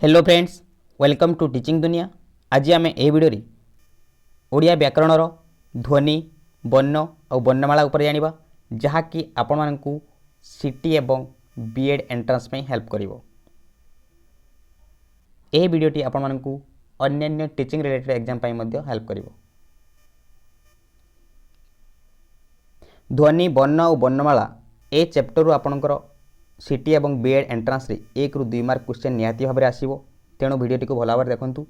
Hello friends, welcome to teaching दुनिया। आज आम ए भिडियो ओडिया व्याकरणर ध्वनि वर्ण और वर्णमाला उपर जानिबा, जहाँकि आपण मानकु सीटी एवं बीएड एंट्रांस में हेल्प करिवो। ए भिडियोटी आपण मानकु अन्य टीचिंग रिलेटेड एग्जाम पाई मध्ये हेल्प करिवो। ध्वनि वर्ण और वर्णमाला ए चैप्टर रु आपणकर सीटी एवं बीएड एंट्रांस रे 1 रु 2 मार्क क्वेश्चन निहाती भाव में आसो। तेणु भिडियोटी को भल भाव देखूँ।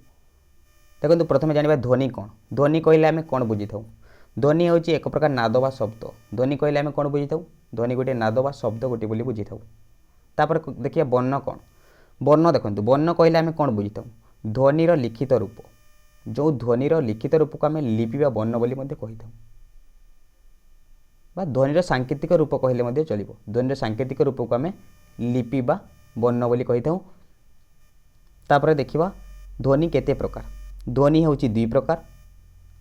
देखो प्रथम जाना ध्वनि कौन। ध्वनि कहले आम कौन बुझी था। ध्वनि हूँ एक प्रकार नाद बा शब्द। ध्वनि कहले आम कौन बुझी था। ध्वनि गोटे नाद बा शब्द गोटे बोली बुझी था। तापर देखिए वर्ण कौन। वर्ण देखो वर्ण कहले आम कौन बुझी था। ध्वनिर लिखित रूप। जो ध्वनिर लिखित रूप को आम लिपि बा वर्ण बोली कही था। ध्वनिर सांकेतिक रूप कहले चलो। ध्वनिर सांकेतिक रूप को आम लिपि बा वर्ण बोली कही था। तापर देखिबा ध्वनि केते प्रकार। ध्वनि हूँ 2 प्रकार।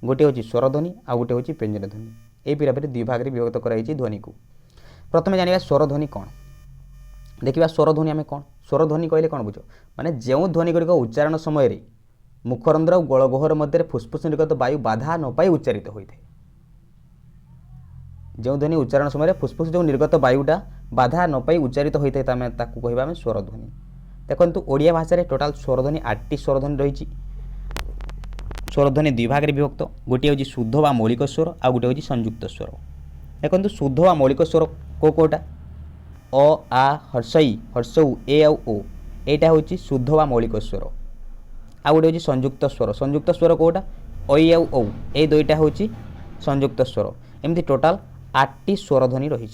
गोटे हूँ स्वर ध्वनि आ गोटे हूँ व्यंजन ध्वनि। ये भाव में 2 भाग में विभक्त कराई ध्वनि को। प्रथम जाना स्वर ध्वनि कौन। देखिए स्वर ध्वनि आम कौन। स्वर ध्वनि कहले कौन बुझ माने जो ध्वनि गुड़िक उच्चारण समय मुखरंध्र और गलगोहर मध्य फुस्फुस निर्गत वायु बाधा न पाई उच्चारित होता है। जो ध्वनि उच्चारण समय फुस्फुस जो निर्गत वायुटा बाधा न पाई उच्चारित होता है ताकू कहबा स्वर ध्वनि। देखो ओडिया भाषा टोटाल स्वरध्वनि 8टी स्वरध्वनि रही। स्वरध्वनि 2 भाग में विभक्त। गोटे हूँ शुद्ध व मौलिक स्वर आ गोटे हूँ संयुक्त स्वर। देखो शुद्ध व मौलिक स्वर कोटा अ आ हर्षई हर्षऊ ए आउ ओ यहाँ हूँ शुद्ध व मौलिक स्वर। आ गोटे हूँ संयुक्त स्वर। संयुक्त स्वर कोटा ऐ आउ औ ये 2टा हूँ संयुक्त स्वर। एमती टोटाल 8टी स्वरध्वनि रही।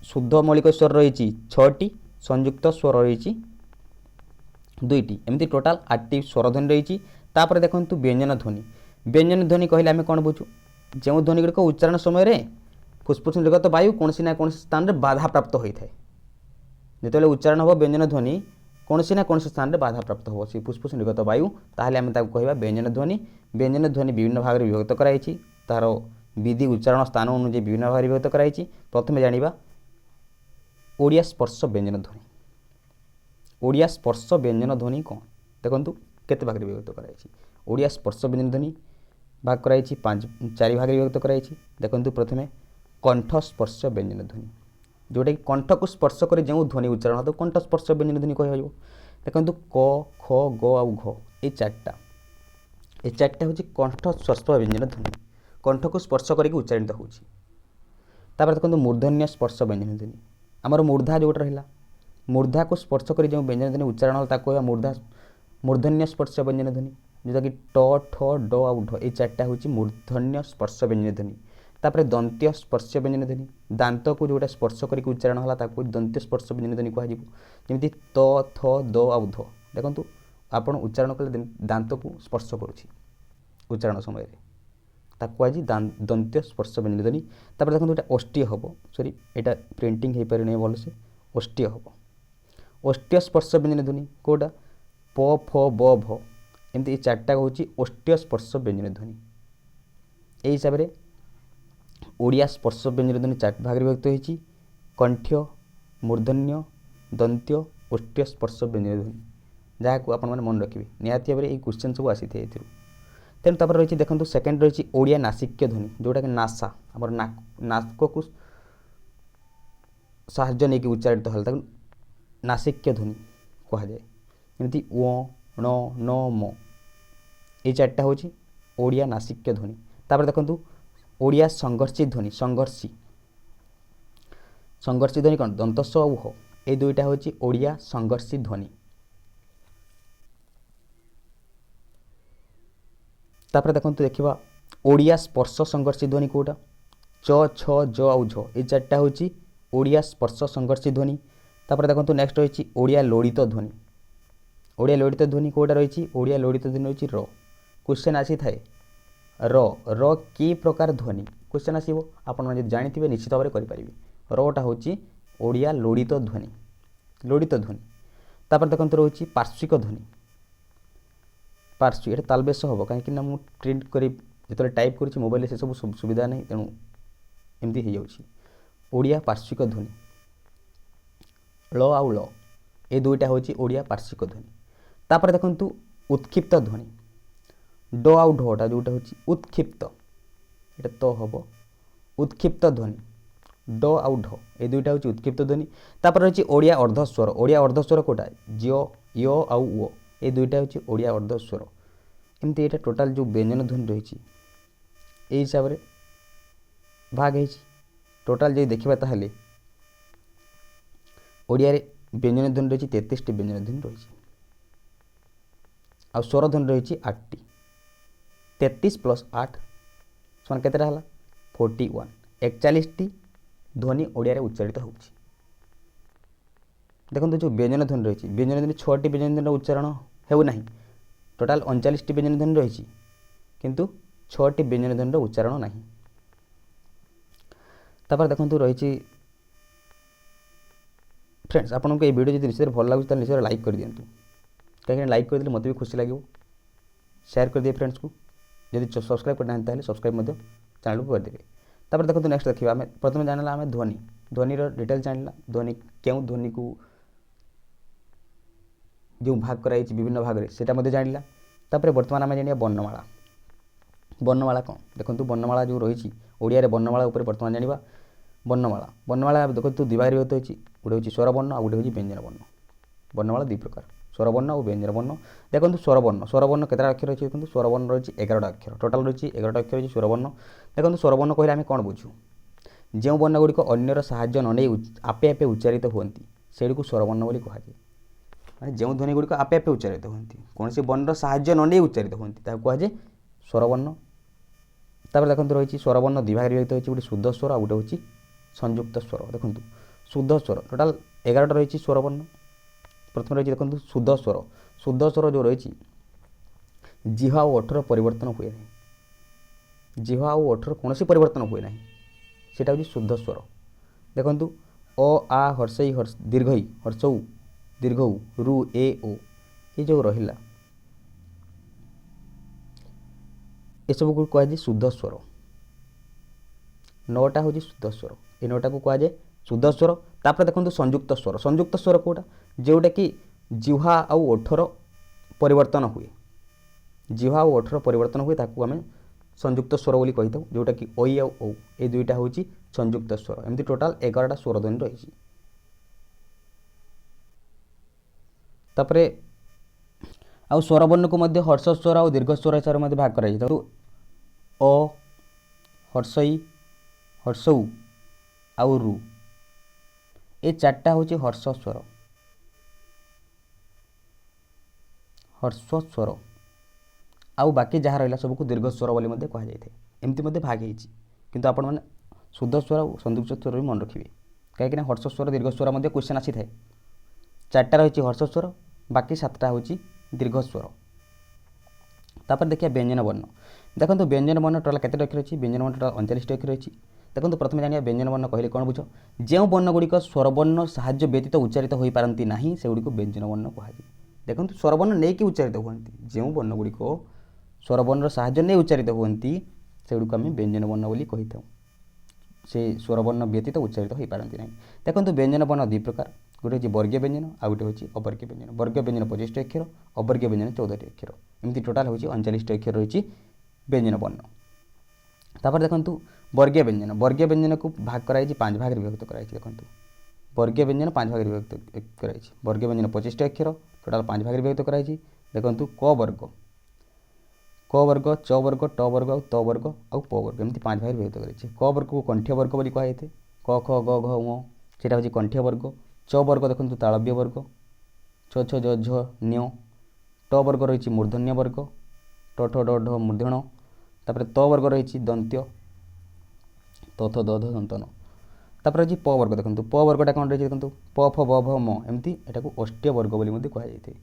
शुद्ध मौलिक स्वर रही 6टी। संयुक्त स्वर रही 2टी। एमती टोटाल 8टी स्वरध्वनि रही। तापर देखंतु व्यंजन ध्वनि। व्यंजन ध्वनि कहले आम कौन बुझू। जो ध्वनि गुड़िक उच्चारण समय फुस्फुस निर्गत वायु कौन ना कौन स्थान में बाधा प्राप्त होता है। जो उच्चारण हम व्यंजन ध्वनि कौन ना कौन स्थान में बाधा प्राप्त हो फुस्फुस निर्गत वायु ताहले आम ताकू कहबा व्यंजन ध्वनि। व्यंजन ध्वनि विभिन्न भाग में विभक्त कराई। तार विधि उच्चारण स्थान अनुଯାयी विभिन्न भाग में विभक्त कराई। प्रथम जानिबा ओडिया स्पर्श व्यंजन ध्वनि। ओडिया स्पर्श व्यंजन ध्वनि कौन। देखो केते भाग में विभक्त कराई। ओडिया स्पर्श व्यंजन ध्वनि भाग कराई 4 भाग में विभक्त कराई। देखो प्रथमे कंठ स्पर्श व्यंजन ध्वनि। जोटा कि कंठ को स्पर्श कर जो ध्वनि उच्चारण होता कंठ स्पर्श व्यंजन ध्वनि कह। देखो क ख ग आउ घ ये 4टा हूँ कंठ स्पर्श व्यंजन ध्वनि। कंठ को स्पर्श करके उच्चारित हो। देखो मूर्धन्य स्पर्श व्यंजन ध्वनि। आमर मूर्धा जोटा रहा मूर्धा को स्पर्श कर जो व्यंजन ध्वनि उच्चारण होता कहवा मूर्धन्य स्पर्श व्यंजन ध्वनि। जोटा कि ट ठ ड आउ ढ ये 4टा हूँ मूर्धन्य स्पर्श व्यंजन ध्वनि। तापर दंत्य स्पर्श व्यंजन ध्वनि। दांत को जोटा स्पर्श करके उच्चारण है दंत्य स्पर्श व्यंजन ध्वनि कहमी त थ द आउ ध। देखो आपड़ उच्चारण कले दांत को स्पर्श करुच्ची उच्चारण समय आज दंत्य स्पर्श व्यंजन ध्वनि। तापर देखो ये ओष्ठ्य हम सॉरी यहाँ प्रिंटिंग हो पारे भलसे ओष्ठ्य हम। ओष्ठ्य स्पर्श व्यंजन ध्वनि कोटा प फ ब भ एमती ये 4टा हूँ ओष्ठ्य स्पर्श व्यंजन ध्वनि। यही हिसाब से ओडिया स्पर्श व्यंजन ध्वनि 4 भाग में विभक्त होती। कंठ्य मूर्धन्य दंत्य ओष्ठ्य स्पर्श व्यंजन ध्वनि जहाँ को आप मन रखिए निहाती भाव में ये क्वेश्चन सब आसी थे। तेणु तापर रही देखो सेकेंड रही ओडिया नासिक्य ध्वनि जोटा कि नासा आम नाक को साहाय्य नहीं उच्चारित है नासिक्य ध्वनि कह जाए। एमती व ण न म ये 4टा हूँ ओडिया नासिक्य ध्वनि। तापर देखो ओडिया संघर्षी ध्वनि। संघर्षी ध्वनि कौन दंतस्व आउ ह ये 2टा हूँ ओडिया संघर्षी ध्वनि। तापर देखो देखा ओडिया स्पर्श संघर्षी ध्वनि कोटा च छ ज आउ झ ये 4टा हूँ ओडिया स्पर्श संघर्षी ध्वनि। तापर देखो नेक्स्ट रही ओडिया लोड़ित ध्वनि। ओडिया लोड़ित ध्वनि कोटा रही ओडिया लोड़ित ध्वनि रही र। क्वेश्चन आसी थाए र कि प्रकार ध्वनि क्वेश्चन आसो आप जानी निश्चित भाव में करें। रोटा हूँ ओडिया लोड़ित ध्वनि। लोड़ित ध्वनि तापर देखो रोचे पार्श्विक ध्वनि। पार्श्वी ये तालबेश हम कहीं मुझे प्रिंट कर जो टाइप कर मोबाइल से सब सुविधा नहीं तेणु एमती हो जाऊँगी। ओडिया पार्श्विक ध्वनि ल आउ ल ए दुईटा होची ओडिया पार्श्विक ध्वनि। तापर देखंतु उत्क्षिप्त ध्वनि ड आउ ढटा जोटा होची उत्क्षिप्त एटा तो हबो उत्क्षिप्त ध्वनि ड आउ ढ ए दुईटा होची उत्क्षिप्त ध्वनि। तापर होची ओडिया अर्धस्वर। ओडिया अर्धस्वर कोटा जियो यो आउ ओ ए दुईटा होची ओडिया अर्धस्वर। एमती एटा टोटाल जो व्यंजन ध्वनि रही ए हिसाब रे भाग है टोटाल जो देखा ताहले ओडिया रे व्यंजन ध्वनि रही 33 टी व्यंजन ध्वनि रही आ स्वर ध्वनि रही 8 टी 33 प्लस 8 समान केतेटा हला 41 41 टी ध्वनि ओडिया रे उच्चारित होउची। देखो जो व्यंजन ध्वनि रही व्यंजन ध्वनि 6 टी व्यंजन ध्वनि उच्चारण हेउ नाही टोटाल 39 टी व्यंजन ध्वनि रही किंतु 6 टी व्यंजन ध्वनि उच्चारण नाही। तापर देखो रही फ्रेंड्स आपको ये वीडियो जो निश्चय भल लगे निश्चय लाइक कर दिंतु कहीं लाइक कर मत भी खुशी लगे शेयर कर दिए फ्रेंड्स को जब सब्सक्राइब करना सब्सक्राइब चैनल को करदे। तापर देखो नेक्स्ट देखा आम प्रथम जाना आम ध्वनि ध्वनि डिटेल जाना ध्वनि क्यों ध्वनि को जो भाग कराई विभिन्न भाग में से जाना। तापर बर्तमान आम जाना वर्णमाला। वर्णमाला कौन देखो वर्णमाला जो रही ओडिया रे वर्णमाला उपर बर्तमान जाना वर्णमाला। वर्णमाला देखो दिभाग विभक्त होती गोटे हूँ स्वरवर्ण आ गोटे हूँ व्यंजन वर्ण। वर्णमाला दुई प्रकार स्वरवर्ण और व्यंजन वर्ण। देखो स्वरवर्ण स्वरवर्ण केतटा अक्षर रही देखो स्वरवर्ण रही 11टा अक्षर टोटाल रही 11टा अक्षर रही स्वरवर्ण। देखो स्वरवर्ण कहले आम कौन बुझू जो वर्ण गुड़िक अन्यर साहाय्य न नहीं आपे आपे उच्चारित होती से स्वरवर्ण बोली कहुए माने जो ध्वनि गुड़िक आपे आपे उच्चारित होती कौन से वर्णर साहाय्य न नहीं उच्चारित होती कहुए स्वरवर्ण। तापर देखो रही स्वरवर्ण दिभाग विभक्त होती गोटे शुद्ध स्वर आ गोटे हूँ संयुक्त स्वर। देखो शुद्ध स्वर टोटाल 11टा रही स्वरवर्ण। प्रथम रही देखो शुद्ध स्वर। शुद्ध स्वर जो रही जिह्वा और ओठर परिवर्तन हुए ना जिह्वा और ओठर कौन परिवर्तन हुए ना सेटा हूँ शुद्ध स्वर। देखो अ आ हर्षई दीर्घई हर्षऊ दीर्घऊ रु ए ओ ये जो रहा ये सब को कहुए शुद्ध स्वर। 9टा हूँ शुद्ध स्वर ये 9टा को कहुए शुद्ध स्वर। तापर देखो संयुक्त स्वर। संयुक्त स्वर कौटा जोटा कि जिह्वा आउ ओठर परिवर्तन हुए जिह्वा आउ ओठर परिवर्तन हुए ताकू आम संयुक्त स्वर बोली कही जोटा कि ओई आउ ओ ये दुईटा हूँ संयुक्त स्वर। एमती टोटाल 11टा स्वर ध्वनि रही। तापर आउ स्वरवर्ण को मध्य हर्ष स्वर और दीर्घ स्वर हिसाब से भाग कर अ हर्षई हर्षऊ आउ रु ये 4टा हूँ हर्ष स्वर हर्ष स्वर आउ बाकी जहाँ रहा सबको दीर्घ स्वर बोली कहुए एमती भाग होती किंतु आपण मैंने शुद्ध स्वर और संयुक्त स्वर भी मन रखिए कहीं हर्ष स्वर दीर्घ स्वर क्वेश्चन आसी थाए 4टा रही हर्ष स्वर बाकी 7टा हूँ दीर्घ स्वर। तापर देखिए व्यंजन वर्ण। देखो व्यंजन वर्ण टोटाल केते अक्षर अच्छी व्यंजन वर्ण टोटाल 39 अक्षर अच्छी। देखो प्रथम जानिया व्यंजन वर्ण कहले कौन बुझ जो वर्ण गुड़िक स्वरवर्ण साहाय्य व्यतीत उच्चारित हो पारती ना से गुड़िक व्यंजन वर्ण कहुए। देखो स्वरवर्ण नहीं कि उच्चारित होती जो वर्ण गुड़िक स्वरवर्ण साहाय्य नहीं उच्चारित होती से गुड़िक आम व्यंजन वर्ण बोली कही था से स्वरवर्ण व्यतीत उच्चारित हो पारती ना। देखो व्यंजन वर्ण दुई प्रकार गोटे हूँ वर्गीय व्यंजन आ गोटे हूँ अवर्गीय व्यंजन। वर्गीय व्यंजन 25 अक्षर अवर्गीय व्यंजन 14 अक्षर एमती टोटाल हूँ 39 अक्षर रही व्यंजन वर्ण। तापर देखो वर्गीय व्यंजन। वर्गीय व्यंजन को भाग कराई 5 भाग विभक्त कराई। देखो वर्गीय व्यंजन 5 भाग विभक्त कराई। वर्गीय व्यंजन 25 अक्षर टोटाल 5 भाग विभक्त कराई। देखो क वर्ग क वर्ग च वर्ग ट वर्ग आ त वर्ग आ प वर्ग एमती 5 भाग विभक्त कराई। क वर्ग को कंठ्य वर्ग बोली कहुए क ख ग घ ङ सेटा हूँ कंठ्य वर्ग। च वर्ग देखो तालव्य वर्ग छ छ ज झ न्य। ट वर्ग रही मूर्धन्य वर्ग ट ठ ड ढ मूर्धण। तापर त वर्ग रही दंत्य त थ द ध दंतन। तापर रही प वर्ग। देखो प वर्गटा कौन रही देखो प फ ब भ म एमती एटा को ओष्ठ्य वर्ग बोली कहुए।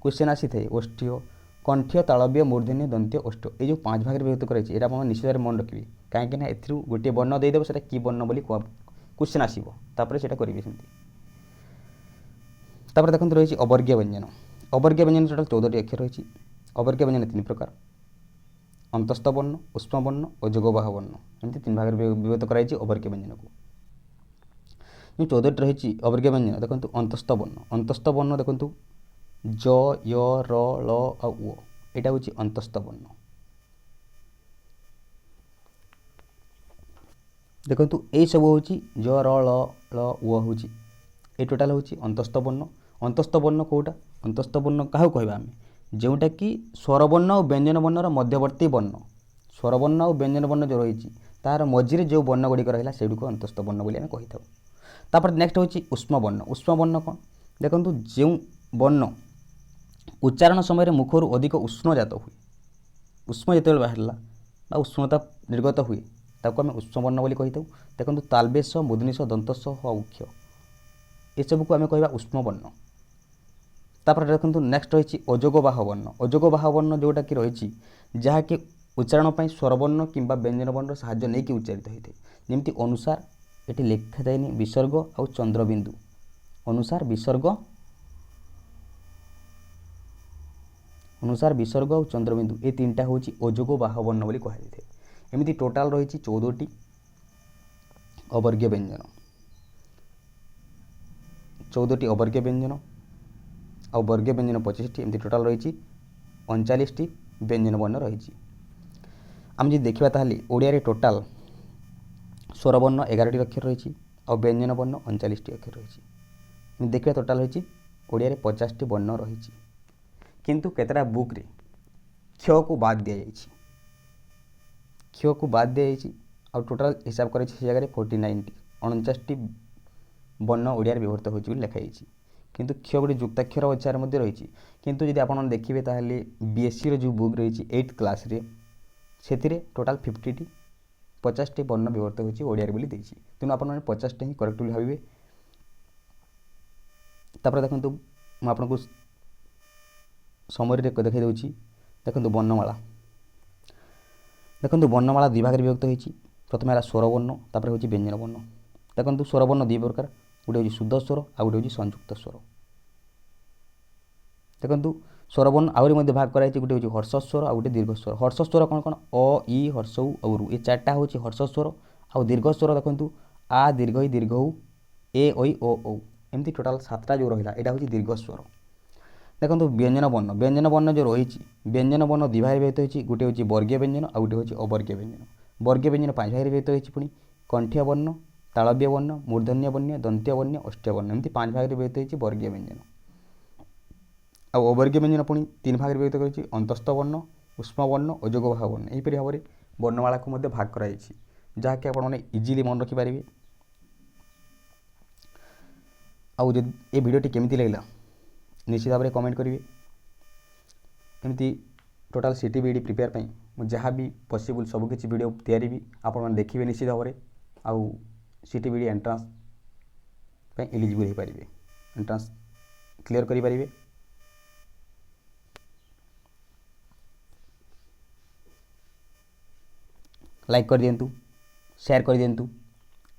क्वेश्चन आसी थे ओष्ठ्य कंठ्य तालव्य मूर्धन्य दंत्य ओष्ठ ये जो 5 भाग विभक्त कराई आप निश्चित मन रखिए कहीं गोटे वर्ण देदेव से कि वर्ण बोली क्वेश्चन आसो तापर से करेंगे सेमती। तापर देखो रही अवर्गीय व्यंजन। अवर्गीय व्यंजन टोटाल 14टी अक्षर रही। अवर्गीय व्यंजन 3 प्रकार अंतस्थ वर्ण उष्म वर्ण और जोगवाह वर्ण एमती 3 भाग विभक्त कराई अवर्गीय व्यंजन को। जो 14टी रही अवर्ग व्यंजन देखो अंतस्थ वर्ण देखो ज य र ल आ उ यहाँ हूँ अंतस्थ वर्ण देखो यही सब हूँ ज र ल ल उ हूँ ये टोटाल हूँ अंतस्थ वर्ण कौटा अंतस्थ वर्ण क्या कहवा आम जोटा कि स्वरवर्ण और व्यंजन वर्णर मध्यवर्ती वर्ण स्वरवर्ण और व्यंजन वर्ण जो रही तार मझिरे जो वर्ण गुड़िक रहा से अंतस्थ वर्ण बोली आम कही था। तापर नेक्स्ट हूँ उष्म वर्ण कौन देखो जो वर्ण उच्चारण समय मुखर अधिक उष्ण जात हुए उष्म जो बाहर उष्णता निर्गत हुए ताको आम उष्म वर्ण बोली कही था। देखो तालबेश मूर्धनिश दंतस्थ उक्ष ये सब को आम कह उष्म वर्ण। तापर देखो नेक्स्ट रही अजोगवाह वर्ण जोटा कि रही जहाँकि उच्चारण पर स्वरवर्ण किंबा व्यंजन वर्ण साहाय्य नहीं उच्चारित होता है जमी अनुसार ये लिखा जाए विसर्ग और चंद्रबिंदु अनुसार विसर्ग और चंद्रबिंदु ये तीनटा हूँ अजोगवाह वर्ण बोली कहुए एमती टोटाल रही 14टी अवर्ग व्यंजन 14टी अवर्ग व्यंजन और वर्ग व्यंजन 25टी एमती टोटाल रही 39टी व्यंजन वर्ण रही। आम जब देखा ताली ओडिया रे टोटाल स्वरवर्ण 11टी अक्षर रही और व्यंजन वर्ण 39टी अक्षर रही देखा टोटाल रही ओडिया रे 50टी वर्ण रही किंतु केतटा बुक रे क्ष को बाद दि जाए क्ष को बाद दि जाए और टोटाल हिसाब कर जगह 49टी 49टी वर्ण ओडिया रे व्यवहृत होती लिखाई किंतु क्ष गोटे युक्ताक्षर उच्चार मध्य रही किंतु जब आप देखिए ताहले बीएससी जो बुक रही 8th क्लास रे से टोटाल 50टी 50टी वर्ण व्यवहृत होती ओडिया बोली देती तेणु आप 50टी ही करेक्टली भावे। तापर देखो मुझे समरी देखा दूँ देखो वर्णमाला देखो वर्णमाला दुई भाग विभक्त होती प्रथम है स्वरवर्ण तापर हूँ व्यंजन वर्ण देखो स्वरवर्ण दुई प्रकार गोटे हूँ शुद्ध स्वर आ गए हूँ संयुक्त स्वर देखो स्वरवर्ण आहरी मध्य भाग कराई गोटे हूँ हर्ष स्वर आ गए दीर्घ स्वर हर्ष स्वर कौन कौन अ इ हर्ष उ और ये चार्टा हूँ हर्ष स्वर आ दीर्घ स्वर देखो आ दीर्घ इ दीर्घ उ ए ऐ ओ औ एमती टोटाल 7टा जो रहा यहाँ हूँ दीर्घ स्वर। देखो व्यंजन वर्ण जो रही व्यंजन वर्ण दुई भाग व्यक्त होती गोटे हूँ वर्गीय व्यंजन आ गए हूँ अवर्गीय व्यंजन वर्गीय व्यंजन 5 भाग व्यक्त होती पुणी कंठीय वर्ण तालव्य वर्ण मूर्धन्य वर्ण दंत्य वर्ण अष्ट्य वर्ण एमती 5 भाग व्यक्त होती वर्गीय व्यंजन आ अवर्गीय व्यंजन पुणी 3 भाग व्यक्त कर अंतस्थ वर्ण उष्म वर्ण अजोगवाह वर्ण यहीपरि भाव में वर्णमाला को मध्य भाग कराई जहाँकि आपने इजिली मन रखिपारे। आउ जब ये वीडियोटी केमिति लगला निश्चित भाव में कमेंट करेंगे एमती टोटाल सीटी बीडी प्रिपेयर ପାଇଁ ମୁଁ ଯାହା ବି ପସିबଲ୍ ସବୁକିଛି ଭିଡ଼ିଓ ତିଆରି ବି ଆପଣମାନେ ଦେଖିବେ ନିଶ୍ଚିତ ଭାବରେ ଆଉ सीटी बीडी एंट्रांस ପାଇଁ एलिजिबल ହୋଇପାରିବେ एंट्रांस क्लियर କରିପାରିବେ। लाइक कर दिंतु शेयर कर दिंतु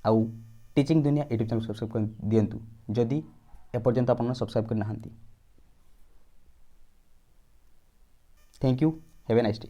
आउ टीचिंग दुनिया यूट्यूब चैनल सब्सक्राइब कर दिंतु जदि एपर्यंत आपने सब्सक्राइब करना। Thank you have a nice day.